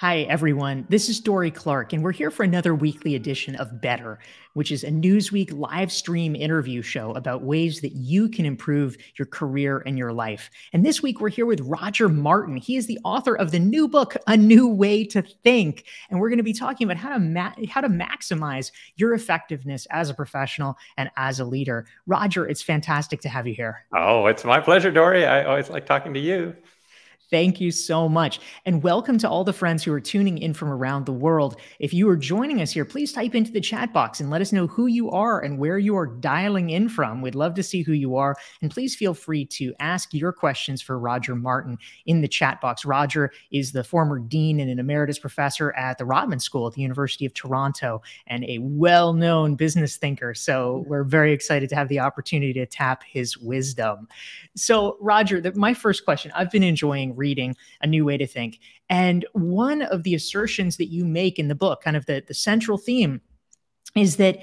Hi, everyone. This is Dorie Clark, and we're here for another weekly edition of Better, which is a Newsweek live stream interview show about ways that you can improve your career and your life. And this week, we're here with Roger Martin. He is the author of the new book, A New Way to Think. And we're going to be talking about how to maximize your effectiveness as a professional and as a leader. Roger, it's fantastic to have you here. Oh, it's my pleasure, Dorie. I always like talking to you. Thank you so much. And welcome to all the friends who are tuning in from around the world. If you are joining us here, please type into the chat box and let us know who you are and where you are dialing in from. We'd love to see who you are. And please feel free to ask your questions for Roger Martin in the chat box. Roger is the former dean and an emeritus professor at the Rotman School at the University of Toronto and a well-known business thinker. So we're very excited to have the opportunity to tap his wisdom. So Roger, my first question, I've been enjoying reading A New Way to Think. And one of the assertions that you make in the book, kind of the central theme, is that,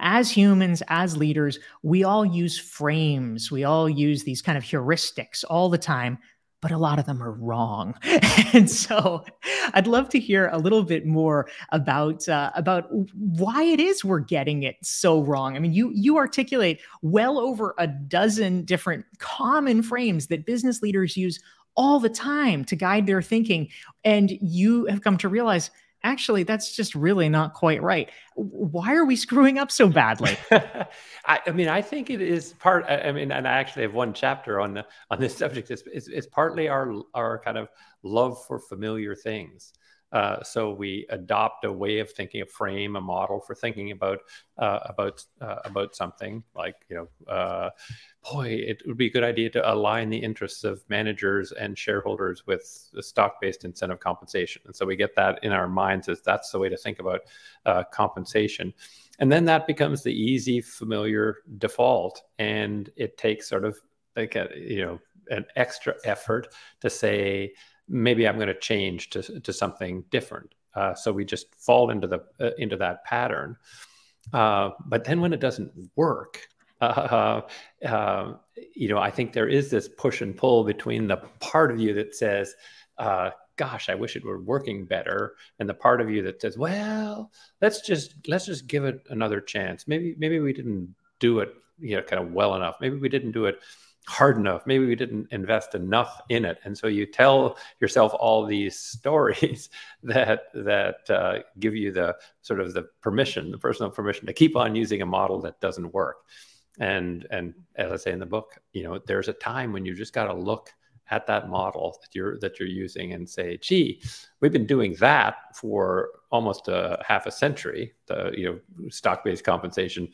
as humans, as leaders, we all use frames. We all use these kind of heuristics all the time, but a lot of them are wrong. And so I'd love to hear a little bit more about why it is we're getting it so wrong. I mean, you articulate well over a dozen different common frames that business leaders use all the time to guide their thinking. And you have come to realize, actually, that's just really not quite right. Why are we screwing up so badly? I think it is part. And I actually have one chapter on this subject. It's partly our kind of love for familiar things. So we adopt a way of thinking, a frame, a model for thinking about something. Like, boy, it would be a good idea to align the interests of managers and shareholders with the stock-based incentive compensation. And so we get that in our minds as that's the way to think about compensation. And then that becomes the easy, familiar default. And it takes sort of like an extra effort to say, maybe I'm going to change to something different. So we just fall into that pattern. But then when it doesn't work, I think there is this push and pull between the part of you that says, gosh, I wish it were working better, and the part of you that says, well, let's just give it another chance. Maybe we didn't do it kind of well enough. Maybe we didn't do it hard enough. Maybe we didn't invest enough in it. And so you tell yourself all these stories that give you the sort of the personal permission to keep on using a model that doesn't work. And as I say in the book, there's a time when you just got to look at that model that you're using and say, gee, we've been doing that for almost a half a century, the stock-based compensation.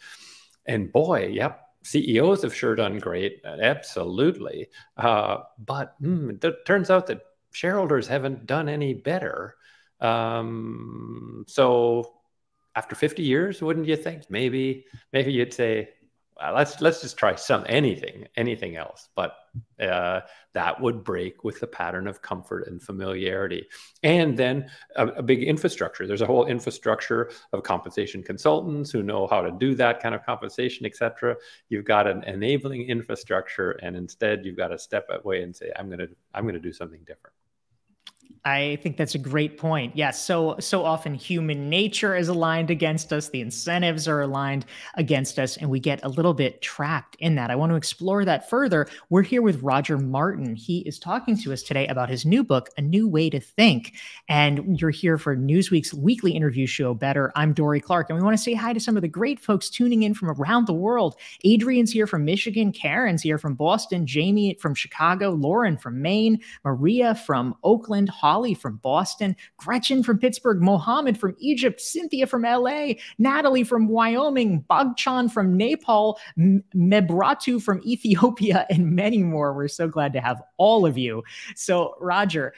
And boy, yep, CEOs have sure done great, absolutely. But it turns out that shareholders haven't done any better. So after 50 years, wouldn't you think maybe you'd say, well, let's just try anything else. But that would break with the pattern of comfort and familiarity. And then a big infrastructure. There's a whole infrastructure of compensation consultants who know how to do that kind of compensation, et cetera. You've got an enabling infrastructure, and instead you've got to step away and say, I'm going to do something different. I think that's a great point. Yes, so often human nature is aligned against us. The incentives are aligned against us, and we get a little bit trapped in that. I want to explore that further. We're here with Roger Martin. He is talking to us today about his new book, A New Way to Think. And you're here for Newsweek's weekly interview show, Better. I'm Dorie Clark, and we want to say hi to some of the great folks tuning in from around the world. Adrian's here from Michigan. Karen's here from Boston. Jamie from Chicago. Lauren from Maine. Maria from Oakland. Holly from Boston, Gretchen from Pittsburgh, Mohammed from Egypt, Cynthia from LA, Natalie from Wyoming, Bagchan from Nepal, Mebratu from Ethiopia, and many more. We're so glad to have all of you. So, Roger,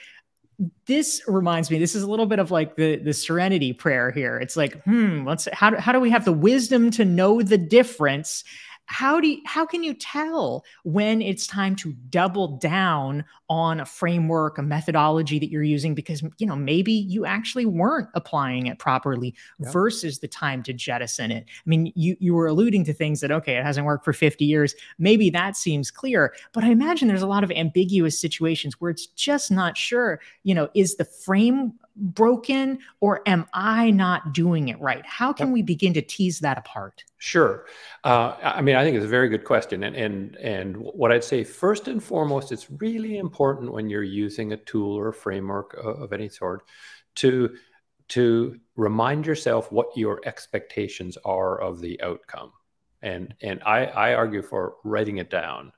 this reminds me, this is a little bit of like the serenity prayer here. It's like, how do we have the wisdom to know the difference? How can you tell when it's time to double down on a framework, a methodology that you're using because, you know, maybe you actually weren't applying it properly versus the time to jettison it. I mean, you were alluding to things that, okay, it hasn't worked for 50 years. Maybe that seems clear, but I imagine there's a lot of ambiguous situations where it's just not sure, you know, is the frame broken or am I not doing it right? How can we begin to tease that apart? Sure. I mean, I think it's a very good question. And what I'd say first and foremost, it's really important when you're using a tool or a framework of any sort to remind yourself what your expectations are of the outcome. And I argue for writing it down,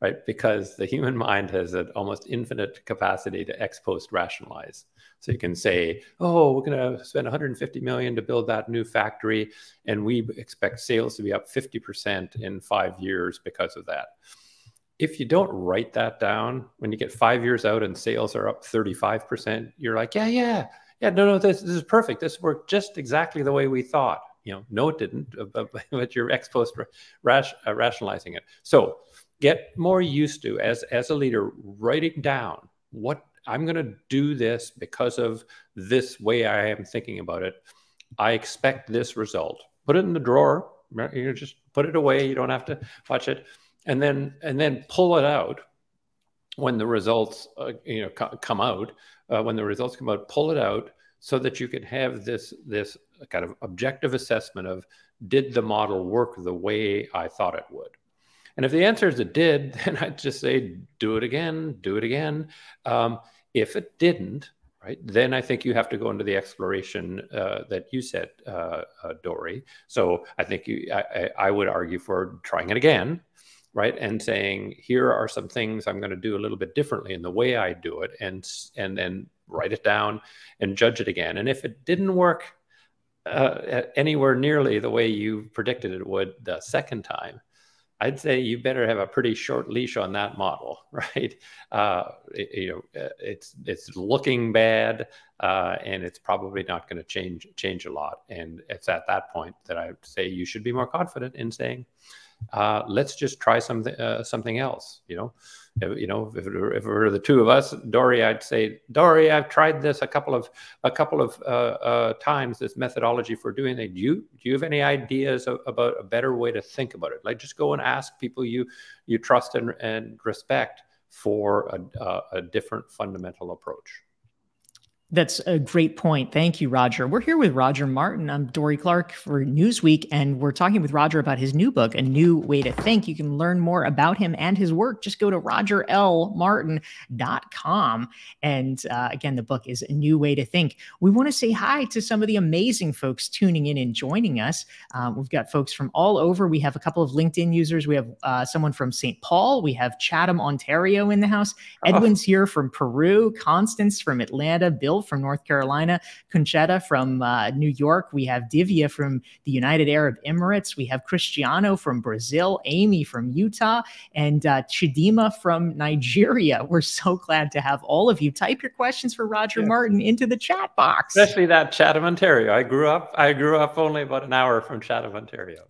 right? Because the human mind has an almost infinite capacity to ex post rationalize. So you can say, oh, we're going to spend 150 million to build that new factory, and we expect sales to be up 50% in 5 years because of that. If you don't write that down, when you get 5 years out and sales are up 35%, you're like, yeah, no, this is perfect. This worked just exactly the way we thought. You know, no, it didn't, but you're ex post rationalizing it. So get more used to, as a leader, writing down what I'm going to do this because of this way I am thinking about it. I expect this result. Put it in the drawer. You know, just put it away. You don't have to watch it, and then pull it out when the results come out. When the results come out, pull it out so that you can have this kind of objective assessment of, did the model work the way I thought it would? And if the answer is it did, then I'd just say, do it again, do it again. If it didn't, right, then I think you have to go into the exploration that you said, Dorie. So I think I would argue for trying it again, right, and saying, here are some things I'm going to do a little bit differently in the way I do it, and then write it down and judge it again. And if it didn't work anywhere nearly the way you predicted it would the second time, I'd say you better have a pretty short leash on that model, right? It's looking bad, and it's probably not going to change a lot. And it's at that point that I would say you should be more confident in saying, let's just try something else. If it were the two of us, Dorie, I'd say, Dorie, I've tried this a couple of times, this methodology for doing it. Do you have any ideas about a better way to think about it? Like, just go and ask people you trust and respect for a different fundamental approach. That's a great point. Thank you, Roger. We're here with Roger Martin. I'm Dorie Clark for Newsweek, and we're talking with Roger about his new book, A New Way to Think. You can learn more about him and his work. Just go to rogerlmartin.com. And again, the book is A New Way to Think. We want to say hi to some of the amazing folks tuning in and joining us. We've got folks from all over. We have a couple of LinkedIn users. We have someone from St. Paul. We have Chatham, Ontario in the house. Edwin's here from Peru. Constance from Atlanta. Bill from North Carolina, Conchetta from New York. We have Divya from the United Arab Emirates. We have Cristiano from Brazil, Amy from Utah, and Chidima from Nigeria. We're so glad to have all of you. Type your questions for Roger Martin into the chat box. Especially that Chatham, Ontario. I grew up only about an hour from Chatham, Ontario.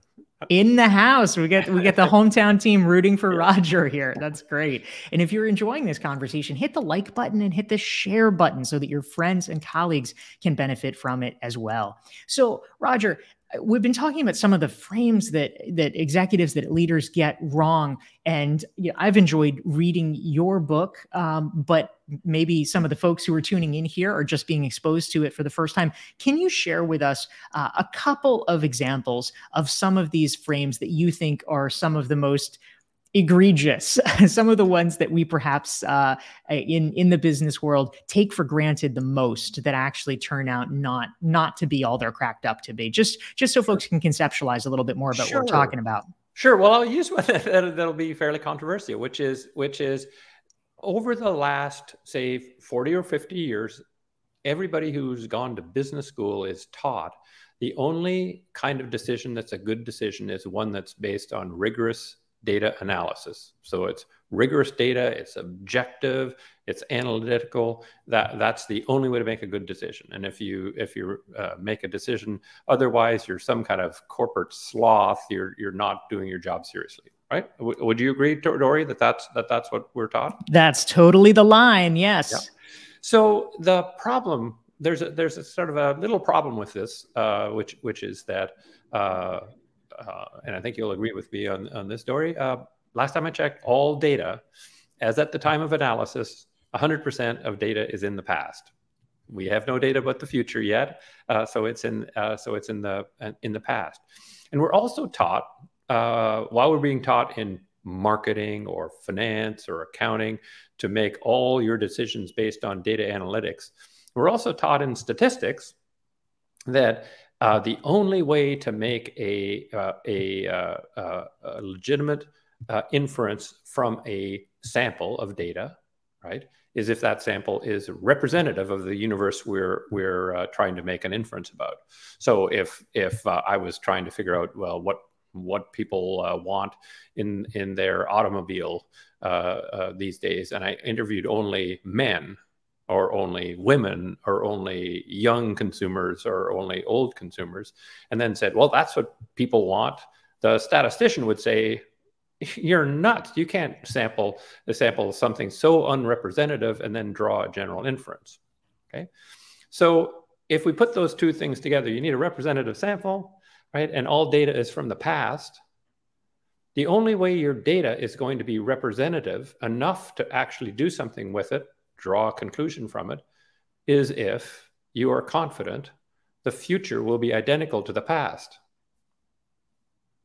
In the house, we get the hometown team rooting for Roger here. That's great. And if you're enjoying this conversation, hit the like button and hit the share button so that your friends and colleagues can benefit from it as well. So, Roger, we've been talking about some of the frames that executives, that leaders get wrong. And I've enjoyed reading your book, but maybe some of the folks who are tuning in here are just being exposed to it for the first time. Can you share with us a couple of examples of some of these frames that you think are some of the most egregious, some of the ones that we perhaps in the business world take for granted the most, that actually turn out not to be all they're cracked up to be? Just so folks can conceptualize a little bit more about what we're talking about. Sure. Well, I'll use one that'll be fairly controversial, which is over the last, say, 40 or 50 years, everybody who's gone to business school is taught the only kind of decision that's a good decision is one that's based on rigorous data analysis. So it's rigorous data, it's objective, it's analytical. That's the only way to make a good decision. And if you make a decision otherwise, you're some kind of corporate sloth. You're not doing your job seriously, right? Would you agree, Dorie, that that's what we're taught? That's totally the line. Yes. Yeah. So the problem, there's a sort of a little problem with this, which is that, and I think you'll agree with me on this, Dorie. Last time I checked, all data, as at the time of analysis, 100% of data is in the past. We have no data about the future yet, so it's in the past. And we're also taught, while we're being taught in marketing or finance or accounting to make all your decisions based on data analytics, we're also taught in statistics that the only way to make a legitimate inference from a sample of data, right, is if that sample is representative of the universe we're trying to make an inference about. So if I was trying to figure out, well, what people want in their automobile these days, and I interviewed only men, or only women, or only young consumers, or only old consumers, and then said, well, that's what people want, the statistician would say, you're nuts. You can't sample something so unrepresentative and then draw a general inference. Okay. So if we put those two things together, you need a representative sample, right? And all data is from the past. The only way your data is going to be representative enough to actually do something with it, draw a conclusion from it, is if you are confident the future will be identical to the past.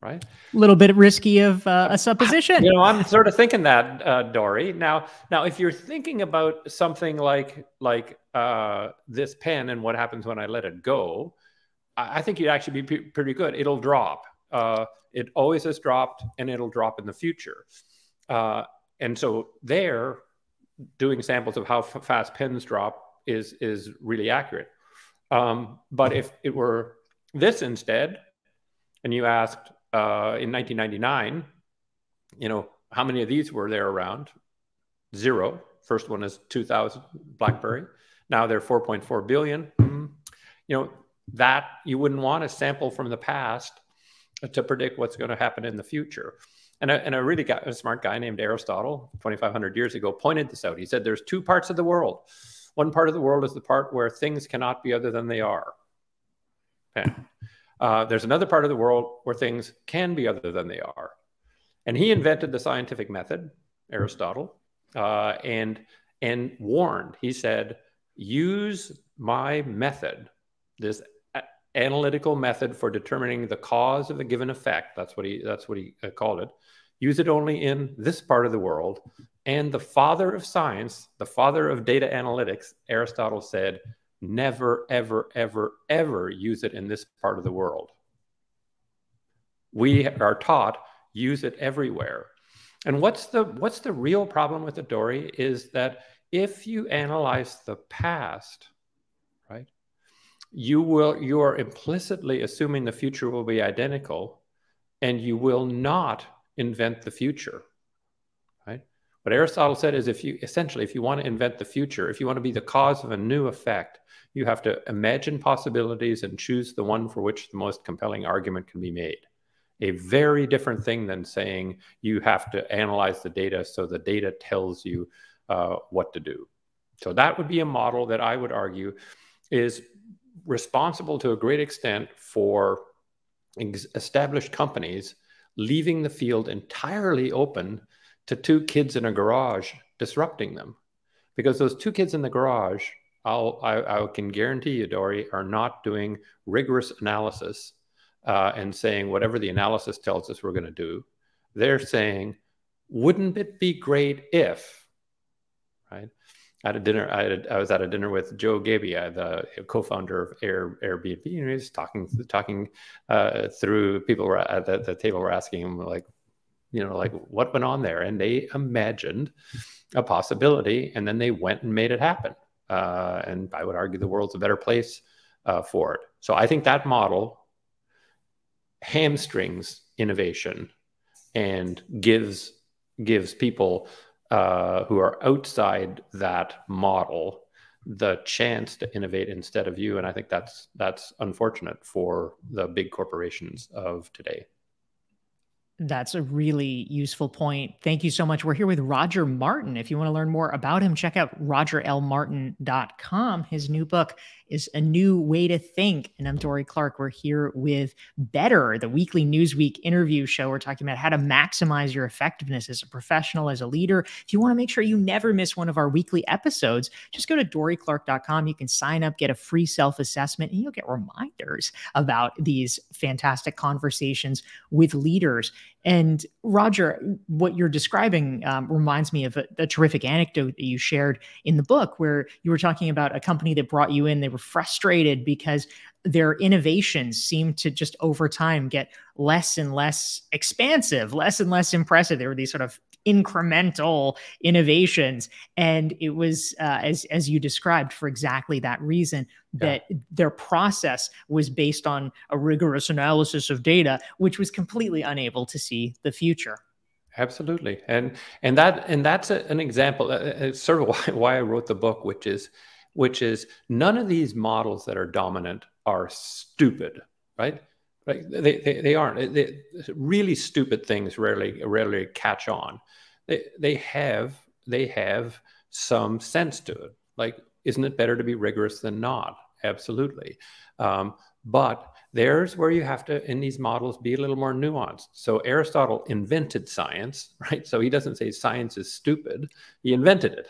Right? A little bit risky of a supposition. You know, I'm sort of thinking that, Dorie. Now, if you're thinking about something like this pen and what happens when I let it go, I think you'd actually be pretty good. It'll drop. It always has dropped, and it'll drop in the future. And so there, doing samples of how fast pens drop is really accurate. But if it were this instead, and you asked, in 1999, you know, how many of these were there around? 0. First one is 2000 BlackBerry. Now they're 4.4 billion. You know, that you wouldn't want a sample from the past to predict what's going to happen in the future. And a really smart guy named Aristotle, 2,500 years ago, pointed this out. He said there's two parts of the world. One part of the world is the part where things cannot be other than they are. Okay. There's another part of the world where things can be other than they are. And he invented the scientific method, Aristotle, and warned. He said, use my method, this analytical method for determining the cause of a given effect. That's what he called it. Use it only in this part of the world. And the father of science, the father of data analytics, Aristotle said, never, ever, ever, ever use it in this part of the world. We are taught, use it everywhere. And what's the real problem with the Dorie is that if you analyze the past, right, you are implicitly assuming the future will be identical, and you will not invent the future. Right? What Aristotle said is if you want to invent the future, if you want to be the cause of a new effect, you have to imagine possibilities and choose the one for which the most compelling argument can be made. A very different thing than saying you have to analyze the data so the data tells you what to do. So that would be a model that I would argue is responsible to a great extent for established companies leaving the field entirely open to two kids in a garage disrupting them. Because those two kids in the garage, I can guarantee you, Dorie, are not doing rigorous analysis and saying whatever the analysis tells us we're going to do. They're saying, wouldn't it be great if, right? At a dinner, I was at a dinner with Joe Gebbia, the co-founder of Airbnb, and he was talking through, people were at the table were asking him, like, you know, like what went on there, and they imagined a possibility, and then they went and made it happen. And I would argue the world's a better place for it. So I think that model hamstrings innovation and gives people who are outside that model the chance to innovate instead of you. And I think that's unfortunate for the big corporations of today. That's a really useful point. Thank you so much. We're here with Roger Martin. If you want to learn more about him, check out rogerlmartin.com. His new book is A New Way to Think. And I'm Dorie Clark. We're here with Better, the weekly Newsweek interview show. We're talking about how to maximize your effectiveness as a professional, as a leader. If you want to make sure you never miss one of our weekly episodes, just go to DorieClark.com. You can sign up, get a free self-assessment, and you'll get reminders about these fantastic conversations with leaders. And Roger, what you're describing reminds me of a terrific anecdote that you shared in the book, where you were talking about a company that brought you in. They were frustrated because their innovations seemed to just over time get less and less expansive, less and less impressive. There were these sort of incremental innovations, and it was as you described, for exactly that reason, that their process was based on a rigorous analysis of data, which was completely unable to see the future. Absolutely, and that's an example. It's sort of why I wrote the book, which is none of these models that are dominant are stupid, right? Like they aren't. Really stupid things rarely catch on. They have some sense to it. Like, isn't it better to be rigorous than not? Absolutely. But there's where you have to, in these models, be a little more nuanced. So Aristotle invented science, right? So he doesn't say science is stupid. He invented it.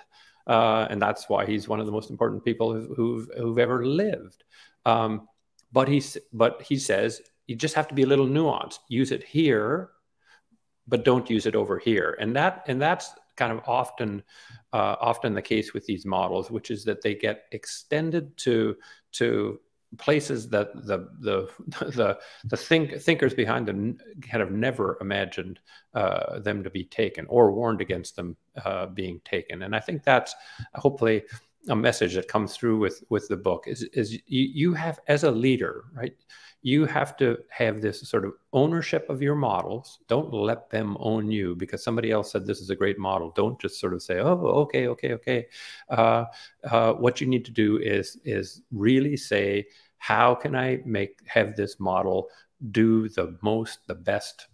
And that's why he's one of the most important people who've ever lived. But he says you just have to be a little nuanced. Use it here, but don't use it over here. And that's kind of often the case with these models, which is that they get extended to places that the thinkers behind them kind of never imagined them to be taken, or warned against them being taken. And I think that's hopefully a message that comes through with the book is you have, as a leader, right? You have to have this sort of ownership of your models. Don't let them own you because somebody else said this is a great model. Don't just sort of say, oh, okay. What you need to do is really say, how can I have this model do the best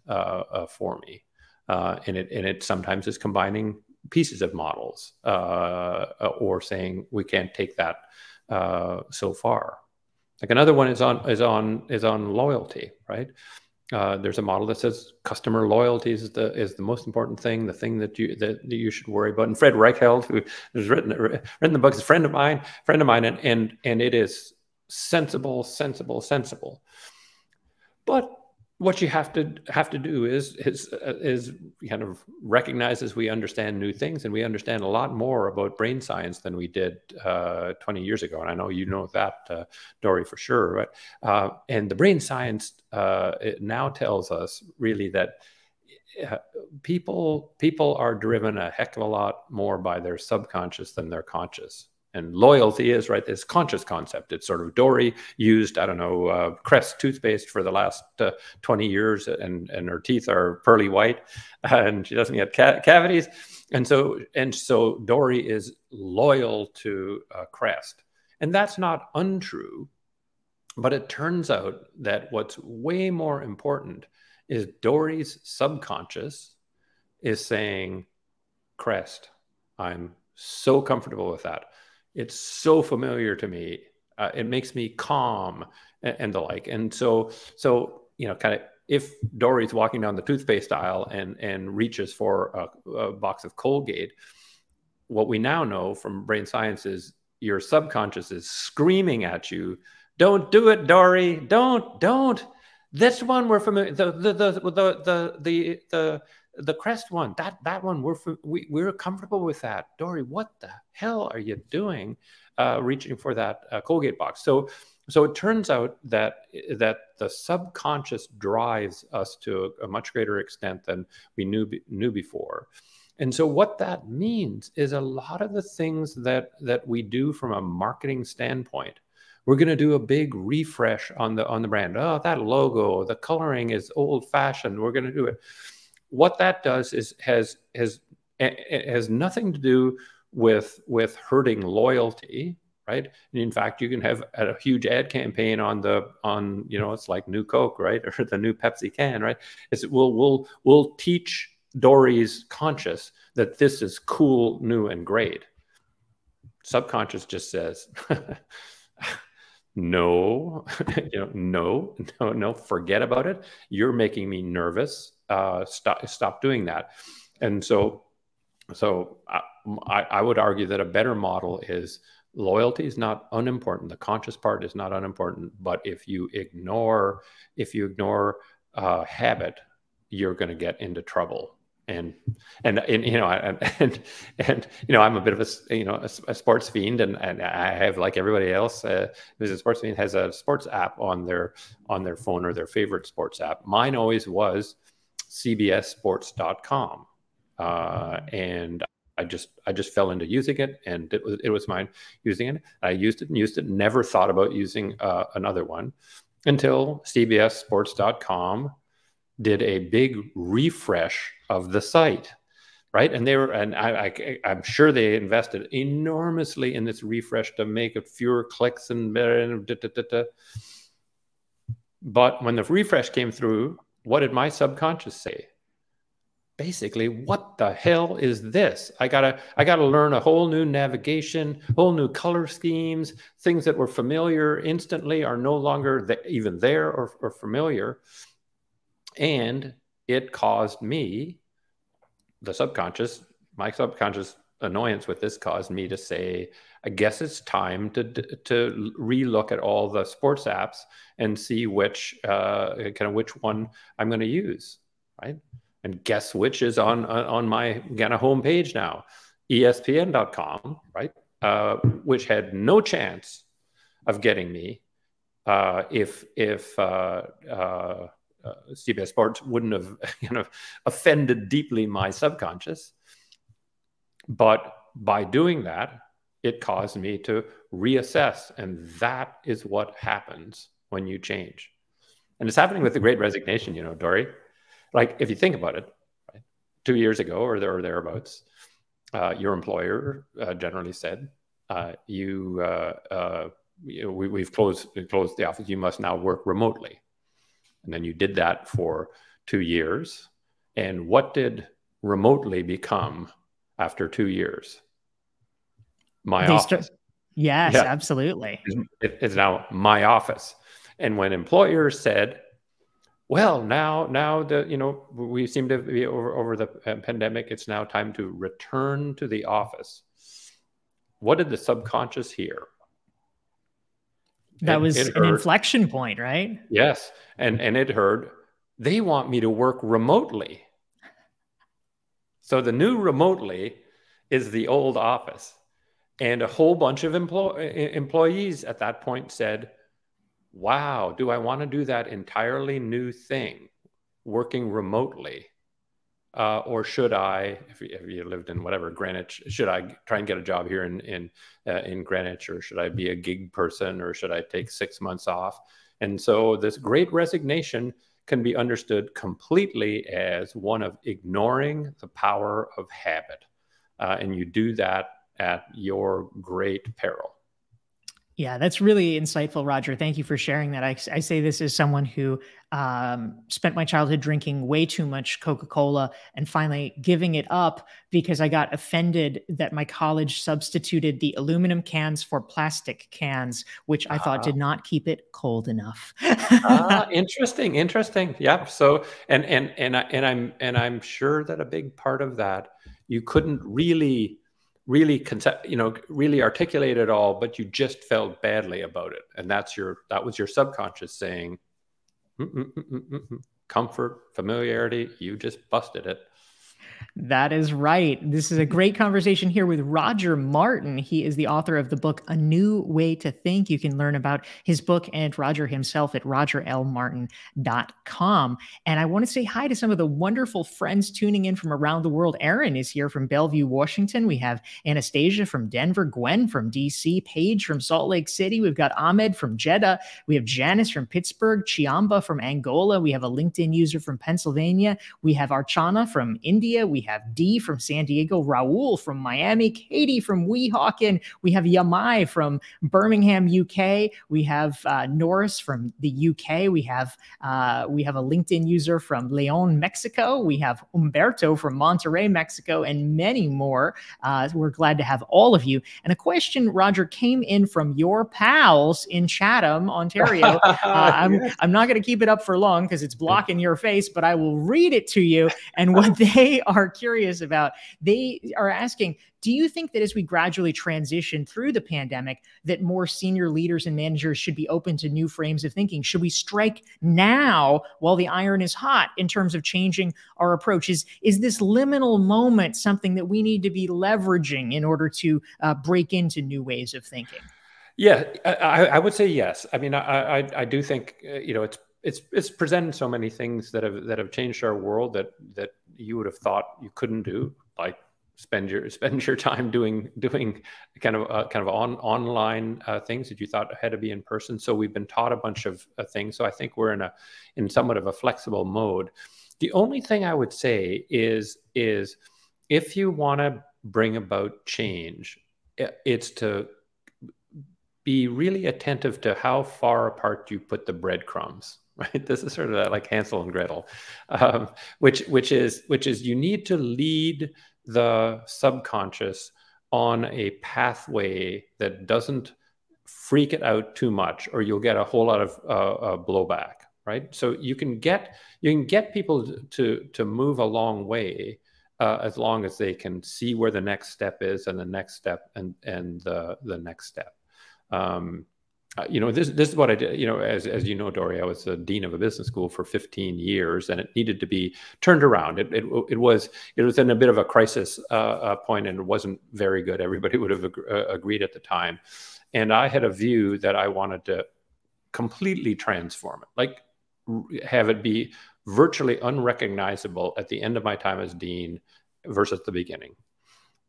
for me? And it sometimes is combining pieces of models or saying we can't take that so far. Like another one is on loyalty, right? There's a model that says customer loyalty is the most important thing, the thing that you should worry about. And Fred Reichheld, who has written the book, is a friend of mine, and it is sensible. But what you have to do is kind of recognize as we understand new things, and we understand a lot more about brain science than we did 20 years ago. And I know you know that, Dorie, for sure. Right? And the brain science it now tells us really that people are driven a heck of a lot more by their subconscious than their conscious. And loyalty is, right, this conscious concept. It's sort of Dorie used, I don't know, Crest toothpaste for the last 20 years, and her teeth are pearly white, and she doesn't get cavities. And so Dorie is loyal to Crest. And that's not untrue, but it turns out that what's way more important is Dorie's subconscious is saying, Crest, I'm so comfortable with that. It's so familiar to me. It makes me calm and the like. And so kind of if Dorie's walking down the toothpaste aisle and reaches for a box of Colgate, what we now know from brain science is your subconscious is screaming at you, "Don't do it, Dorie! Don't! This one we're familiar. The Crest one, that one, we're comfortable with that. Dorie, what the hell are you doing reaching for that Colgate box?" So it turns out that the subconscious drives us to a much greater extent than we knew before. And so what that means is a lot of the things that we do from a marketing standpoint, we're going to do a big refresh on the brand. Oh, that logo, the coloring is old fashioned. We're going to do it. What that does is has nothing to do with hurting loyalty. right? And in fact, you can have a huge ad campaign on it's like new Coke, right, or the new Pepsi can, right? We'll teach Dorie's conscious that this is cool, new, and great. Subconscious just says, no, no, forget about it. You're making me nervous. Stop doing that. And so I would argue that a better model is loyalty is not unimportant. The conscious part is not unimportant, but if you ignore habit, you're going to get into trouble. And I'm a bit of a sports fiend, and I have, like everybody else who's a sports fiend, has a sports app on their phone, or their favorite sports app. Mine always was cbssports.com, and I just fell into using it, and it was mine using it. I used it, never thought about using another one until cbssports.com did a big refresh of the site, right? And I'm sure they invested enormously in this refresh to make it fewer clicks and But when the refresh came through, what did my subconscious say? Basically, what the hell is this? I gotta learn a whole new navigation, whole new color schemes. Things that were familiar instantly are no longer even there or familiar. And it caused me, my subconscious annoyance with this caused me to say, I guess it's time to relook at all the sports apps and see which one I'm going to use, right? And guess which is on my homepage now, ESPN.com, right? Which had no chance of getting me if CBS Sports wouldn't have offended deeply my subconscious. But by doing that, it caused me to reassess. And that is what happens when you change. And it's happening with the Great Resignation, Dorie. Like, if you think about it, right, 2 years ago or thereabouts, your employer generally said, we've closed the office. You must now work remotely. And then you did that for 2 years. And what did remotely become after 2 years? My office. Yes, yeah. Absolutely. It's now my office. And when employers said, well, now we seem to be over the pandemic, it's now time to return to the office. What did the subconscious hear? That was an inflection point, right? Yes. And it heard, they want me to work remotely. So the new remotely is the old office. And a whole bunch of employees at that point said, wow, do I want to do that entirely new thing, working remotely? Or should I, if you lived in whatever, Greenwich, should I try and get a job here in Greenwich, or should I be a gig person, or should I take 6 months off? And so this Great Resignation can be understood completely as one of ignoring the power of habit. And you do that at your great peril. Yeah, that's really insightful, Roger. Thank you for sharing that. I say this as someone who spent my childhood drinking way too much Coca-Cola and finally giving it up because I got offended that my college substituted the aluminum cans for plastic cans, which I thought did not keep it cold enough. Interesting. Yeah. So, I'm sure that a big part of that, you couldn't really articulate it all, but you just felt badly about it. And that was your subconscious saying, comfort, familiarity, you just busted it. That is right. This is a great conversation here with Roger Martin. He is the author of the book, A New Way to Think. You can learn about his book and Roger himself at rogerlmartin.com. And I want to say hi to some of the wonderful friends tuning in from around the world. Aaron is here from Bellevue, Washington. We have Anastasia from Denver, Gwen from DC, Paige from Salt Lake City. We've got Ahmed from Jeddah. We have Janice from Pittsburgh, Chiamba from Angola. We have a LinkedIn user from Pennsylvania. We have Archana from India. India. We have Dee from San Diego, Raul from Miami, Katie from Weehawken. We have Yamai from Birmingham, UK. We have Norris from the UK. We have a LinkedIn user from Leon, Mexico. We have Humberto from Monterrey, Mexico, and many more. We're glad to have all of you. And a question, Roger, came in from your pals in Chatham, Ontario. I'm not going to keep it up for long because it's blocking your face, but I will read it to you. And what they are curious about, they are asking, do you think that as we gradually transition through the pandemic, that more senior leaders and managers should be open to new frames of thinking? Should we strike now while the iron is hot in terms of changing our approach? Is this liminal moment something that we need to be leveraging in order to break into new ways of thinking? Yeah, I would say yes. I mean, I do think it's presented so many things that have changed our world that you would have thought you couldn't do, like spend your time doing kind of online things that you thought had to be in person. So we've been taught a bunch of things. So I think we're in somewhat of a flexible mode. The only thing I would say is if you want to bring about change, it's to be really attentive to how far apart you put the breadcrumbs. Right, this is sort of like Hansel and Gretel, which is you need to lead the subconscious on a pathway that doesn't freak it out too much, or you'll get a whole lot of blowback. Right, so you can get people to move a long way as long as they can see where the next step is, and the next step, and the next step. This is what I did. As you know, Dorie, I was the dean of a business school for 15 years, and it needed to be turned around. It was in a bit of a crisis point, and it wasn't very good. Everybody would have agreed at the time, and I had a view that I wanted to completely transform it, like have it be virtually unrecognizable at the end of my time as dean versus the beginning.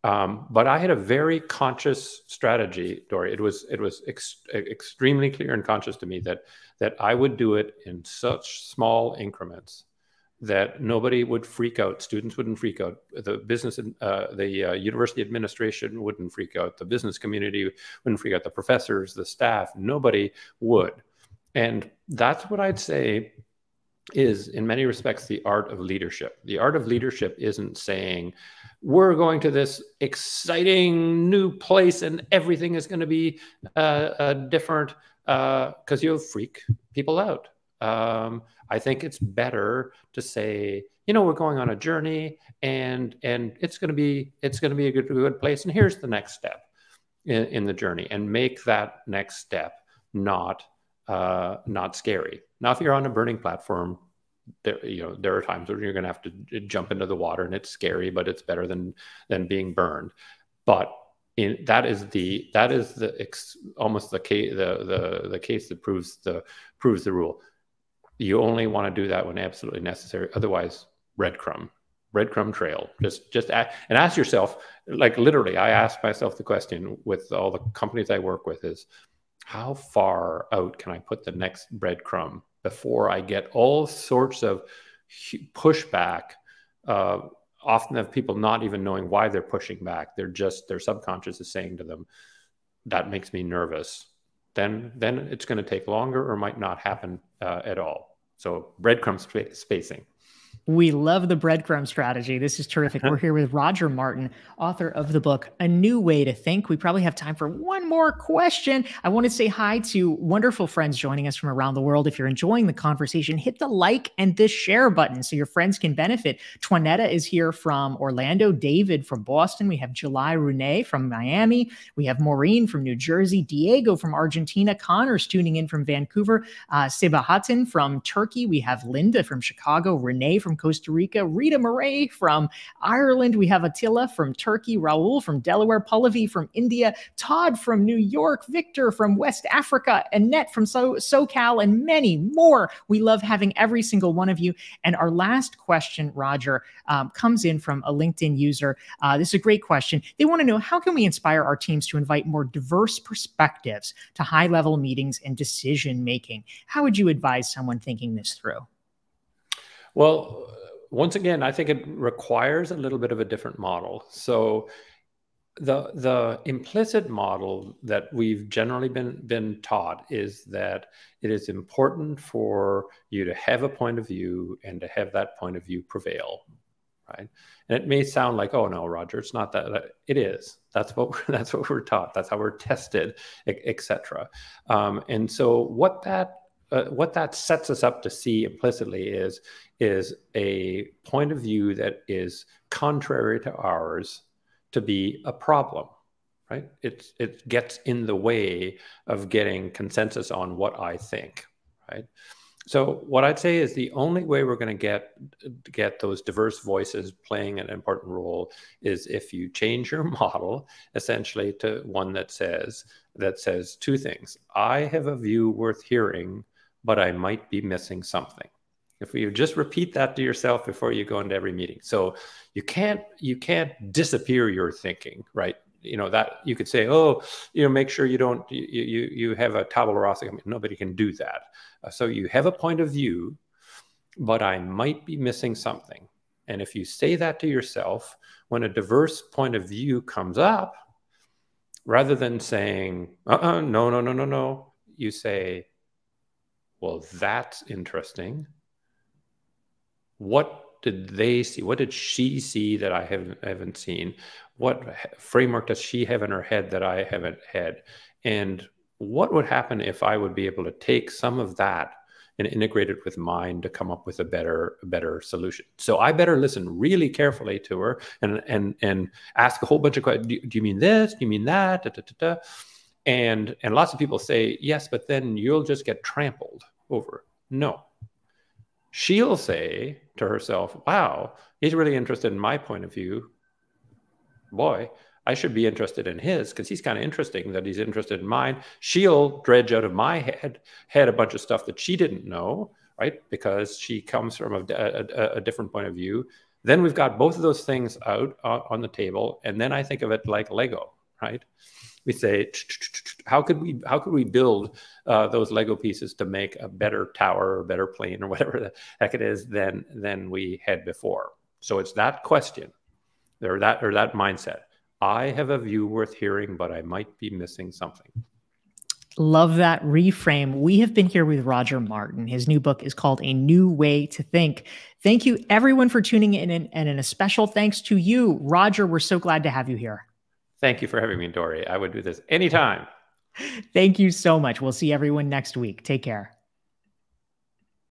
But I had a very conscious strategy, Dorie. It was extremely clear and conscious to me that I would do it in such small increments that nobody would freak out. Students wouldn't freak out. The business, the university administration wouldn't freak out. The business community wouldn't freak out. The professors, the staff, nobody would. And that's what I'd say is, in many respects, the art of leadership. The art of leadership isn't saying, we're going to this exciting new place and everything is going to be different, because you'll freak people out. I think it's better to say, we're going on a journey, and it's going to be a good place, and here's the next step in the journey, and make that next step not scary. Now, if you're on a burning platform, there are times where you're going to have to jump into the water, and it's scary, but it's better than being burned. But that is almost the case that proves the rule. You only want to do that when absolutely necessary. Otherwise, breadcrumb trail. Just ask yourself, like literally, I ask myself the question with all the companies I work with is, how far out can I put the next breadcrumb before I get all sorts of pushback, often of people not even knowing why they're pushing back. Their subconscious is saying to them, that makes me nervous. Then it's going to take longer, or might not happen at all. So breadcrumb spacing. We love the breadcrumb strategy. This is terrific. We're here with Roger Martin, author of the book, A New Way to Think. We probably have time for one more question. I want to say hi to wonderful friends joining us from around the world. If you're enjoying the conversation, hit the like and the share button so your friends can benefit. Twanetta is here from Orlando, David from Boston. We have July Rene from Miami. We have Maureen from New Jersey, Diego from Argentina, Connor's tuning in from Vancouver, Sebahattin from Turkey. We have Linda from Chicago, Renee from Costa Rica, Rita Murray from Ireland. We have Attila from Turkey, Raul from Delaware, Pallavi from India, Todd from New York, Victor from West Africa, Annette from SoCal, and many more. We love having every single one of you. And our last question, Roger, comes in from a LinkedIn user. This is a great question. They want to know, how can we inspire our teams to invite more diverse perspectives to high-level meetings and decision-making? How would you advise someone thinking this through? Well, once again, I think it requires a little bit of a different model. So the implicit model that we've generally been taught is that it is important for you to have a point of view and to have that point of view prevail, right? And it may sound like, oh no, Roger, it's not that. It is. That's what we're taught. That's how we're tested, etc. And so what that sets us up to see implicitly is a point of view that is contrary to ours to be a problem, right? It gets in the way of getting consensus on what I think, right? So what I'd say is the only way we're going to get those diverse voices playing an important role is if you change your model essentially to one that says two things. I have a view worth hearing, but I might be missing something. If you just repeat that to yourself before you go into every meeting. So you can't disappear your thinking, right? You know, that you could say, oh, you know, make sure you don't, you have a tabula rasa. I mean, nobody can do that. So you have a point of view, but I might be missing something. And if you say that to yourself, when a diverse point of view comes up, rather than saying, no, you say, well, that's interesting. What did they see? What did she see that I haven't seen? What framework does she have in her head that I haven't had? And what would happen if I would be able to take some of that and integrate it with mine to come up with a better solution? So I better listen really carefully to her and ask a whole bunch of questions. Do you mean this? Do you mean that? Da, da, da, da. And lots of people say, yes, but then you'll just get trampled over. No. She'll say to herself, wow, he's really interested in my point of view. Boy, I should be interested in his because he's kind of interesting that he's interested in mine. She'll dredge out of my head a bunch of stuff that she didn't know, right? Because she comes from a different point of view. Then we've got both of those things out on the table. And then I think of it like Lego, right? We say, how could we build those Lego pieces to make a better tower or better plane or whatever the heck it is than we had before? So it's that question or that mindset. I have a view worth hearing, but I might be missing something. Love that reframe. We have been here with Roger Martin. His new book is called A New Way to Think. Thank you, everyone, for tuning in, and a special thanks to you, Roger. We're so glad to have you here. Thank you for having me, Dorie. I would do this anytime. Thank you so much. We'll see everyone next week. Take care.